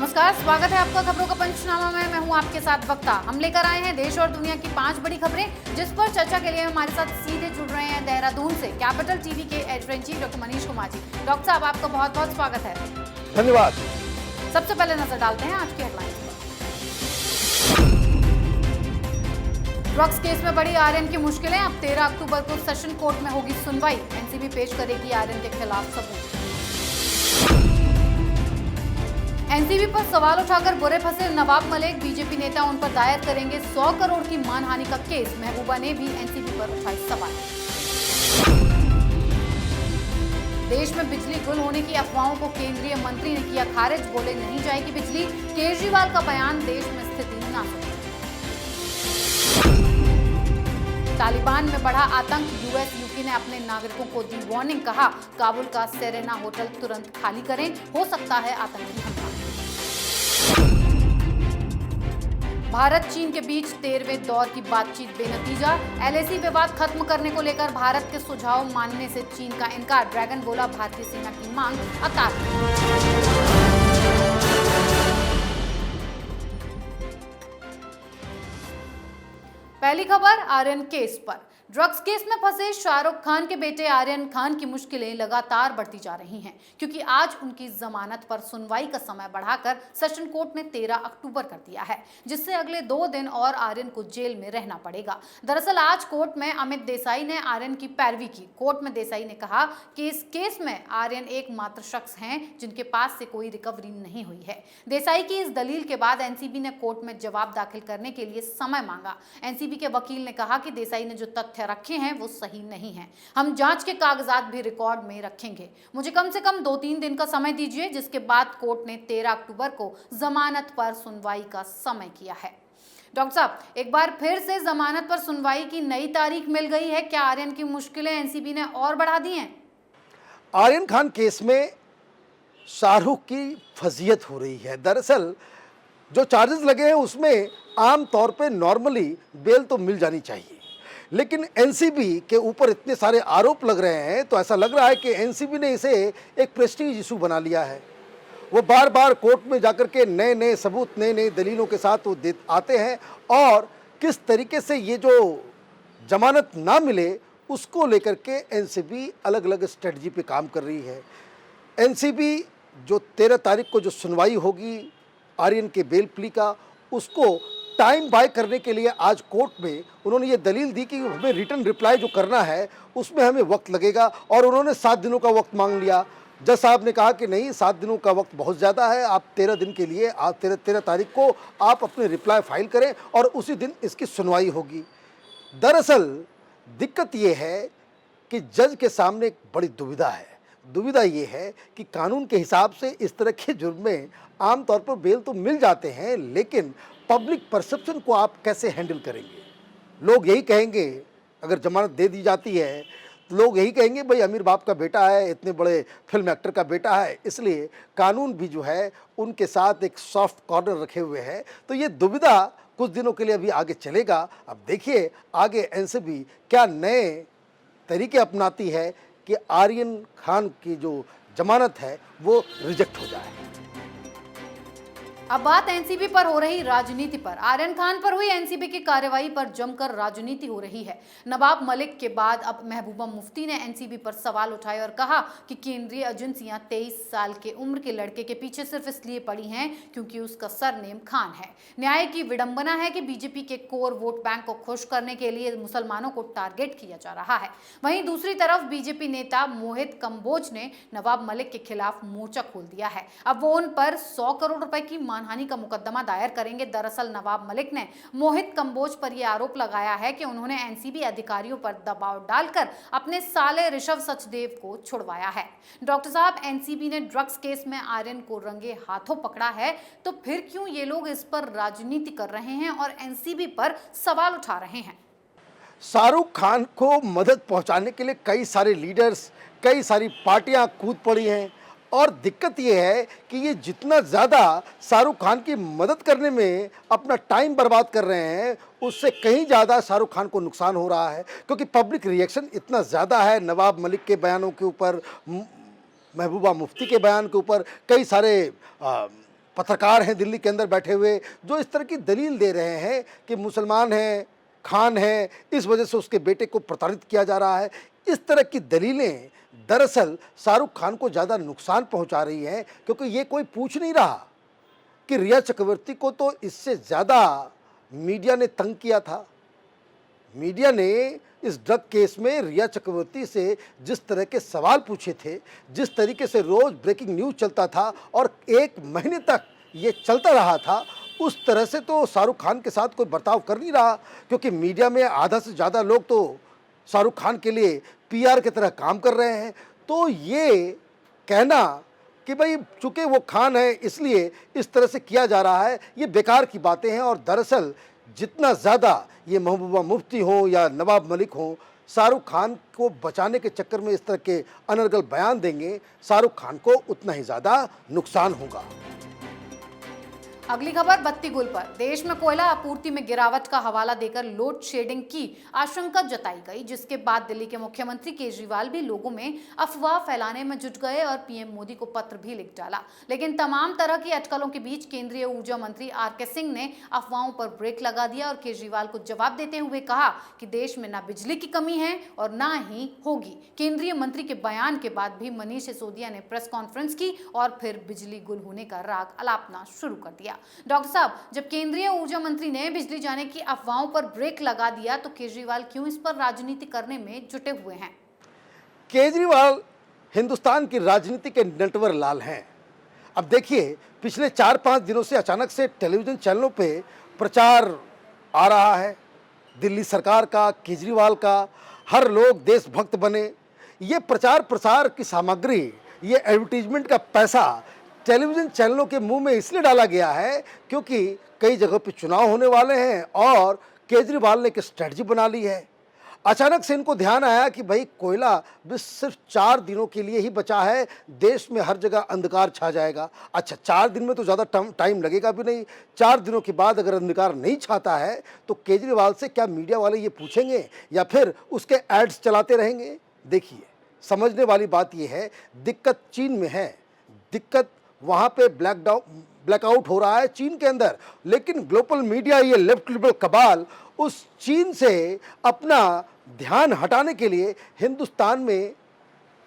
नमस्कार, स्वागत है आपका खबरों का पंचनामा में। मैं हूं आपके साथ वक्ता। हम लेकर आए हैं देश और दुनिया की 5 बड़ी खबरें, जिस पर चर्चा के लिए हमारे साथ सीधे जुड़ रहे हैं देहरादून से कैपिटल टीवी के editor in chief doctor Manish Kumar ji. Doctor साहब, आपका बहुत बहुत स्वागत है। धन्यवाद। सबसे पहले नजर डालते हैं आज की हेडलाइंस पर। ड्रग्स केस में बढ़ी आर्यन की मुश्किलें। अब 13 अक्टूबर को सेशन कोर्ट में होगी सुनवाई। एनसीबी पेश करेगी आर्यन के खिलाफ सबूत। एनसीबी पर सवाल उठाकर बुरे फंसे नवाब मलिक। बीजेपी नेता उन पर दायर करेंगे 100 करोड़ की मानहानि का केस। महबूबा ने भी एनसीबी पर उठाए सवाल। देश में बिजली गुल होने की अफवाहों को केंद्रीय मंत्री ने किया खारिज। बोले नहीं जाएगी बिजली। केजरीवाल का बयान देश में स्थिति नाजुक। तालिबान में बढ़ा आतंक। यूएस यूके ने अपने नागरिकों को दी वार्निंग। कहा काबुल का सेरेना होटल तुरंत खाली करें, हो सकता है आतंकी हमला। भारत चीन के बीच 13वें दौर की बातचीत बेनतीजा। एलएसी विवाद खत्म करने को लेकर भारत के सुझाव मानने से चीन का इनकार। ड्रैगन बोला भारतीय सेना की मांग अतार्किक। पहली खबर आर्यन केस पर। ड्रग्स केस में फंसे शाहरुख खान के बेटे आर्यन खान की मुश्किलें लगातार बढ़ती जा रही हैं, क्योंकि आज उनकी जमानत पर सुनवाई का समय बढ़ाकर सेशन कोर्ट ने 13 अक्टूबर कर दिया है, जिससे अगले 2 दिन और आर्यन को जेल में रहना पड़ेगा। दरअसल आज कोर्ट में अमित देसाई ने आर्यन की पैरवी की। कोर्ट में देसाई ने कहा कि इस केस में आर्यन एकमात्र शख्स हैं जिनके पास से कोई रिकवरी नहीं हुई है। देसाई की इस दलील के बाद एनसीबी ने कोर्ट में जवाब दाखिल करने के लिए समय मांगा। एनसीबी के वकील ने कहा कि देसाई ने जो तथ्य रखे हैं वो सही नहीं है। हम जांच के कागजात भी रिकॉर्ड में रखेंगे। मुझे कम से कम 2-3 दिन का समय दीजिए। जिसके बाद कोर्ट ने 13 अक्टूबर को जमानत पर सुनवाई का समय किया है। डॉक्टर साहब, एक बार फिर से जमानत पर सुनवाई की नई तारीख मिल गई है। क्या आर्यन की मुश्किलें एनसीबी ने और बढ़ा दी हैं? आर्यन खान केस में शाहरुख की फजीयत हो रही है। दरअसल जो चार्जेस लगे हैं उसमें आम तौर पे नॉर्मली बेल तो मिल जानी चाहिए, लेकिन एनसीबी के ऊपर इतने सारे आरोप लग रहे हैं तो ऐसा लग रहा है कि एनसीबी ने इसे एक प्रेस्टीज इशू बना लिया है। वो बार बार कोर्ट में जाकर के नए नए सबूत, नए नए दलीलों के साथ वो आते हैं और किस तरीके से ये जो जमानत ना मिले उसको लेकर के एनसीबी अलग अलग स्ट्रेटजी पे काम कर रही है। एनसीबी जो 13 तारीख को जो सुनवाई होगी आर्यन के बेल प्ली का, उसको टाइम बाय करने के लिए आज कोर्ट में उन्होंने ये दलील दी कि हमें रिटर्न रिप्लाई जो करना है उसमें हमें वक्त लगेगा, और उन्होंने 7 दिनों का वक्त मांग लिया। जज साहब ने कहा कि नहीं, 7 दिनों का वक्त बहुत ज़्यादा है, आप 13 दिन के लिए, आप 13 तारीख को आप अपने रिप्लाई फाइल करें और उसी दिन इसकी सुनवाई होगी। दरअसल दिक्कत ये है कि जज के सामने एक बड़ी दुविधा है। दुविधा ये है कि कानून के हिसाब से इस तरह के जुर्म में आमतौर पर बेल तो मिल जाते हैं, लेकिन पब्लिक परसेप्शन को आप कैसे हैंडल करेंगे? लोग यही कहेंगे, अगर जमानत दे दी जाती है तो लोग यही कहेंगे भाई अमीर बाप का बेटा है, इतने बड़े फिल्म एक्टर का बेटा है, इसलिए कानून भी जो है उनके साथ एक सॉफ्ट कॉर्नर रखे हुए है। तो ये दुविधा कुछ दिनों के लिए अभी आगे चलेगा। अब देखिए आगे एनसीबी क्या नए तरीके अपनाती है कि आर्यन खान की जो जमानत है वो रिजेक्ट हो जाए। अब बात एनसीबी पर हो रही राजनीति पर। आर्यन खान पर हुई एनसीबी की कार्रवाई पर जमकर राजनीति हो रही है। नवाब मलिक के बाद अब महबूबा मुफ्ती ने एनसीबी पर सवाल उठाए और कहा कि केंद्रीय एजेंसियां 23 साल के उम्र के लड़के के पीछे सिर्फ इसलिए पड़ी हैं क्योंकि उसका सरनेम खान है। न्याय की विडंबना है कि बीजेपी के कोर वोट बैंक को खुश करने के लिए मुसलमानों को टारगेट किया जा रहा है। वहीं दूसरी तरफ बीजेपी नेता मोहित कंबोज ने नवाब मलिक के खिलाफ मोर्चा खोल दिया है। अब वो उन पर 100 करोड़ रुपए की मानहानि का मुकदमा दायर करेंगे। दरअसल नवाब मलिक ने मोहित कंबोज पर यह आरोप लगाया है कि उन्होंने एनसीबी अधिकारियों पर दबाव डालकर अपने साले ऋषभ सचदेव को छुड़वाया है। डॉक्टर साहब, एनसीबी ने ड्रग्स केस में आर्यन को रंगे हाथों पकड़ा है, तो फिर क्यों ये लोग इस पर राजनीति कर रहे हैं और एनसीबी पर सवाल उठा रहे हैं? शाहरुख खान को मदद पहुंचाने के लिए कई सारे लीडर्स, कई सारी पार्टियां कूद पड़ी हैं, और दिक्कत ये है कि ये जितना ज़्यादा शाहरुख खान की मदद करने में अपना टाइम बर्बाद कर रहे हैं, उससे कहीं ज़्यादा शाहरुख खान को नुकसान हो रहा है, क्योंकि पब्लिक रिएक्शन इतना ज़्यादा है नवाब मलिक के बयानों के ऊपर, महबूबा मुफ्ती के बयान के ऊपर, कई सारे पत्रकार हैं दिल्ली के अंदर बैठे हुए जो इस तरह की दलील दे रहे हैं कि मुसलमान हैं, खान है, इस वजह से उसके बेटे को प्रताड़ित किया जा रहा है। इस तरह की दलीलें दरअसल शाहरुख खान को ज़्यादा नुकसान पहुंचा रही हैं, क्योंकि ये कोई पूछ नहीं रहा कि रिया चक्रवर्ती को तो इससे ज़्यादा मीडिया ने तंग किया था। मीडिया ने इस ड्रग केस में रिया चक्रवर्ती से जिस तरह के सवाल पूछे थे, जिस तरीके से रोज़ ब्रेकिंग न्यूज़ चलता था और 1 महीने तक ये चलता रहा था, उस तरह से तो शाहरुख खान के साथ कोई बर्ताव कर नहीं रहा, क्योंकि मीडिया में आधा से ज़्यादा लोग तो शाहरुख खान के लिए पीआर की तरह काम कर रहे हैं। तो ये कहना कि भाई चूँकि वो खान है इसलिए इस तरह से किया जा रहा है, ये बेकार की बातें हैं। और दरअसल जितना ज़्यादा ये महबूबा मुफ्ती हो या नवाब मलिक हो शाहरुख खान को बचाने के चक्कर में इस तरह के अनर्गल बयान देंगे, शाहरुख खान को उतना ही ज़्यादा नुकसान होगा। अगली खबर बत्ती गुल पर। देश में कोयला आपूर्ति में गिरावट का हवाला देकर लोड शेडिंग की आशंका जताई गई, जिसके बाद दिल्ली के मुख्यमंत्री केजरीवाल भी लोगों में अफवाह फैलाने में जुट गए और पीएम मोदी को पत्र भी लिख डाला। लेकिन तमाम तरह की अटकलों के बीच केंद्रीय ऊर्जा मंत्री आर.के. सिंह ने अफवाहों पर ब्रेक लगा दिया और केजरीवाल को जवाब देते हुए कहा कि देश में न बिजली की कमी है और न ही होगी। केंद्रीय मंत्री के बयान के बाद भी मनीष सिसोदिया ने प्रेस कॉन्फ्रेंस की और फिर बिजली गुल होने का राग अलापना शुरू कर दिया। डॉक्टर साहब, जब केंद्रीय ऊर्जा मंत्री ने बिजली जाने की अफवाहों पर ब्रेक लगा दिया तो केजरीवाल क्यों इस पर राजनीति करने में जुटे हुए हैं? केजरीवाल हिंदुस्तान की राजनीति के नटवर लाल हैं। अब देखिए, पिछले 4-5 दिनों से अचानक से टेलीविजन चैनलों पे प्रचार आ रहा है दिल्ली सरकार का, केजरीवाल का, हर लोग देशभक्त बने। ये प्रचार प्रसार की सामग्री, ये एडवर्टीजमेंट का पैसा टेलीविज़न चैनलों के मुंह में इसलिए डाला गया है क्योंकि कई जगहों पे चुनाव होने वाले हैं और केजरीवाल ने एक स्ट्रेटजी बना ली है। अचानक से इनको ध्यान आया कि भाई कोयला बस सिर्फ 4 दिनों के लिए ही बचा है, देश में हर जगह अंधकार छा जाएगा। अच्छा, 4 दिन में तो ज़्यादा टाइम लगेगा भी नहीं। 4 दिनों के बाद अगर अंधकार नहीं छाता है तो केजरीवाल से क्या मीडिया वाले ये पूछेंगे या फिर उसके एड्स चलाते रहेंगे? देखिए, समझने वाली बात ये है, दिक्कत चीन में है, दिक्कत वहाँ पे ब्लैकआउट हो रहा है चीन के अंदर, लेकिन ग्लोबल मीडिया, ये लेफ्ट लिबरल कबाल उस चीन से अपना ध्यान हटाने के लिए हिंदुस्तान में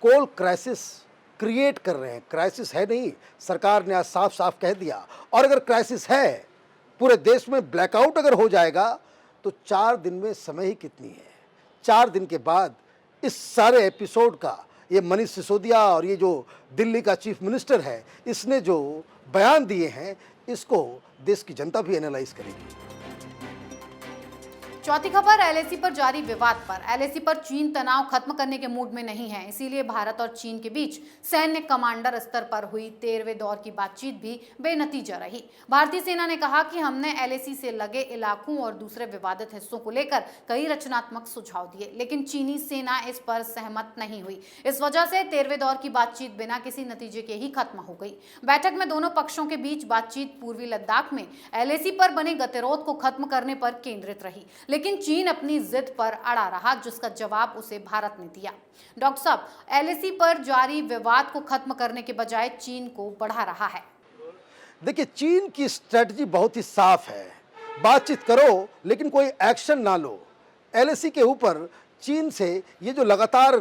कोल क्राइसिस क्रिएट कर रहे हैं। क्राइसिस है नहीं, सरकार ने आज साफ साफ कह दिया। और अगर क्राइसिस है, पूरे देश में ब्लैकआउट अगर हो जाएगा तो 4 दिन में समय ही कितनी है। 4 दिन के बाद इस सारे एपिसोड का ये मनीष सिसोदिया और ये जो दिल्ली का चीफ मिनिस्टर है, इसने जो बयान दिए हैं, इसको देश की जनता भी एनालाइज करेगी। चौथी खबर एलएसी पर जारी विवाद पर। एलएसी पर चीन तनाव खत्म करने के मूड में नहीं है, इसीलिए भारत और चीन के बीच सैन्य कमांडर स्तर पर हुई 13वें दौर की बातचीत भी बेनतीजा रही। भारतीय सेना ने कहा कि हमने एलएसी से लगे इलाकों और दूसरे विवादित हिस्सों को लेकर कई रचनात्मक सुझाव दिए, लेकिन चीनी सेना इस पर सहमत नहीं हुई। इस वजह से 13वें दौर की बातचीत बिना किसी नतीजे के ही खत्म हो गई। बैठक में दोनों पक्षों के बीच बातचीत पूर्वी लद्दाख में एलएसी पर बने गतिरोध को खत्म करने पर केंद्रित रही, लेकिन चीन अपनी जिद पर अड़ा रहा, जिसका जवाब उसे भारत ने दिया। डॉक्टर साहब, एलएसी पर जारी विवाद को खत्म करने के बजाय चीन को बढ़ा रहा है। देखिए, चीन की स्ट्रेटजी बहुत ही साफ है, बातचीत करो लेकिन कोई एक्शन ना लो। एलएसी के ऊपर चीन से ये जो लगातार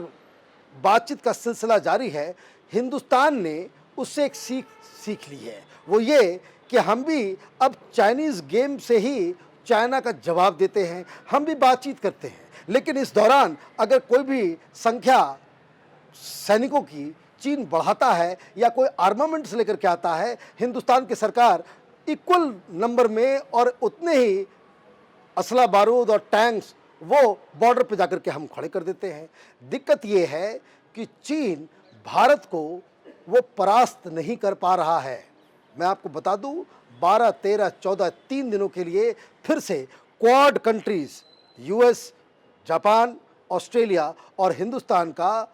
बातचीत का सिलसिला जारी है, हिंदुस्तान ने उससे एक सीख ली है। वो ये कि हम भी अब चाइनीज़ गेम से ही चाइना का जवाब देते हैं, हम भी बातचीत करते हैं, लेकिन इस दौरान अगर कोई भी संख्या सैनिकों की चीन बढ़ाता है या कोई आर्मामेंट्स लेकर के आता है, हिंदुस्तान की सरकार इक्वल नंबर में और उतने ही असला बारूद और टैंक्स वो बॉर्डर पे जाकर के हम खड़े कर देते हैं। दिक्कत ये है कि चीन भारत को वो परास्त नहीं कर पा रहा है। मैं आपको बता दूं, 12, 13, 14 3 दिनों के लिए फिर से quad countries US, Japan, Australia और हिंदुस्तान का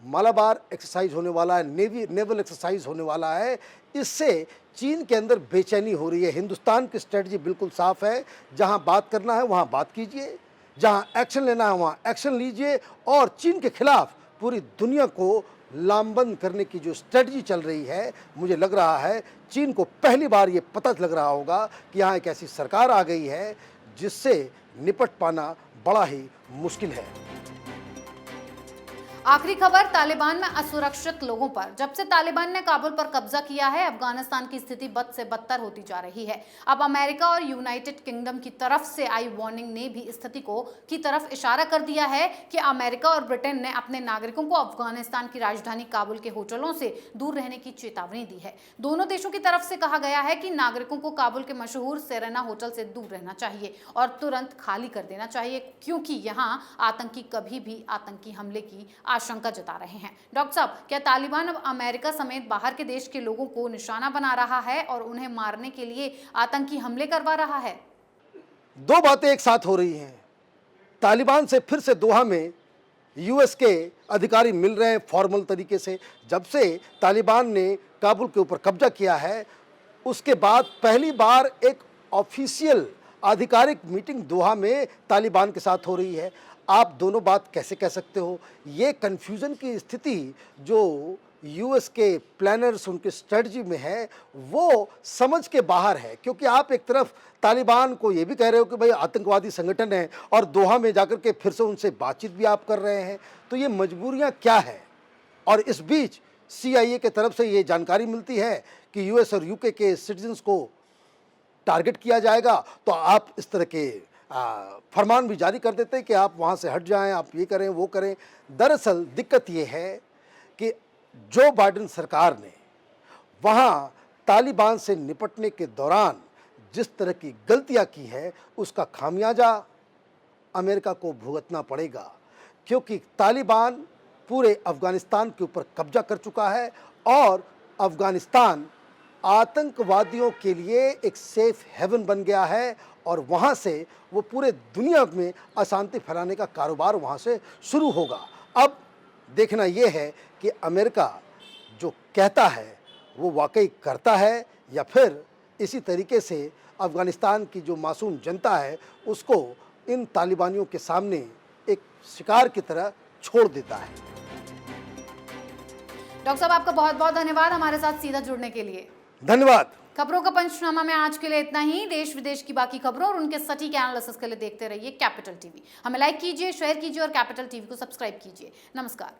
मालाबार एक्सरसाइज होने वाला है, नेवल एक्सरसाइज होने वाला है। इससे चीन के अंदर बेचैनी हो रही है। हिंदुस्तान की स्ट्रेटजी बिल्कुल साफ है, जहां बात करना है वहां बात कीजिए, जहां एक्शन लेना है वहां एक्शन लीजिए और चीन के खिलाफ पूरी दुनिया को लामबंद करने की जो स्ट्रेटजी चल रही है, मुझे लग रहा है चीन को पहली बार ये पता लग रहा होगा कि यहाँ एक ऐसी सरकार आ गई है जिससे निपट पाना बड़ा ही मुश्किल है। आखिरी खबर तालिबान में असुरक्षित लोगों पर। जब से तालिबान ने काबुल पर कब्जा किया है, अफगानिस्तान की स्थिति बद से बदतर होती जा रही है। अब अमेरिका और यूनाइटेड किंगडम की तरफ से आई वार्निंग ने भी स्थिति की तरफ इशारा कर दिया है कि अमेरिका और ब्रिटेन ने अपने नागरिकों को अफगानिस्तान की राजधानी काबुल के होटलों से दूर रहने की चेतावनी दी है। दोनों देशों की तरफ से कहा गया है कि नागरिकों को काबुल के मशहूर सेरेना होटल से दूर रहना चाहिए और तुरंत खाली कर देना चाहिए, क्योंकि यहाँ आतंकी कभी भी आतंकी हमले की आशंका जता रहे हैं। डॉक्टर साहब, क्या तालिबान अब अमेरिका समेत बाहर के देश के लोगों को निशाना बना रहा है और उन्हें मारने के लिए आतंकी हमले करवा रहा है? दो बातें एक साथ हो रही हैं। तालिबान से फिर से दोहा में यूएस के अधिकारी मिल रहे हैं फॉर्मल तरीके से। जब से तालिबान ने काबुल के ऊपर कब्जा किया है, उसके बाद पहली बार एक ऑफिशियल आधिकारिक मीटिंग दोहा में तालिबान के साथ हो रही है। आप दोनों बात कैसे कह सकते हो? ये कन्फ्यूज़न की स्थिति जो यूएस के प्लानर्स उनके स्ट्रेटजी में है, वो समझ के बाहर है, क्योंकि आप एक तरफ तालिबान को ये भी कह रहे हो कि भाई आतंकवादी संगठन है और दोहा में जाकर के फिर से उनसे बातचीत भी आप कर रहे हैं। तो ये मजबूरियां क्या है? और इस बीच CIA के तरफ से ये जानकारी मिलती है कि यूएस और यूके के सिटीजन्स को टारगेट किया जाएगा, तो आप इस तरह के फरमान भी जारी कर देते हैं कि आप वहाँ से हट जाएं, आप ये करें वो करें। दरअसल दिक्कत ये है कि जो बाइडेन सरकार ने वहाँ तालिबान से निपटने के दौरान जिस तरह की गलतियाँ की है, उसका खामियाजा अमेरिका को भुगतना पड़ेगा, क्योंकि तालिबान पूरे अफ़गानिस्तान के ऊपर कब्जा कर चुका है और अफ़गानिस्तान आतंकवादियों के लिए एक सेफ हेवन बन गया है और वहाँ से वो पूरे दुनिया में अशांति फैलाने का कारोबार वहाँ से शुरू होगा। अब देखना ये है कि अमेरिका जो कहता है वो वाकई करता है या फिर इसी तरीके से अफ़गानिस्तान की जो मासूम जनता है उसको इन तालिबानियों के सामने एक शिकार की तरह छोड़ देता है। डॉक्टर साहब, आपका बहुत बहुत धन्यवाद हमारे साथ सीधा जुड़ने के लिए। धन्यवाद। खबरों का पंचनामा में आज के लिए इतना ही। देश विदेश की बाकी खबरों और उनके सटीक एनालिसिस के लिए देखते रहिए कैपिटल टीवी। हमें लाइक कीजिए, शेयर कीजिए और कैपिटल टीवी को सब्सक्राइब कीजिए। नमस्कार।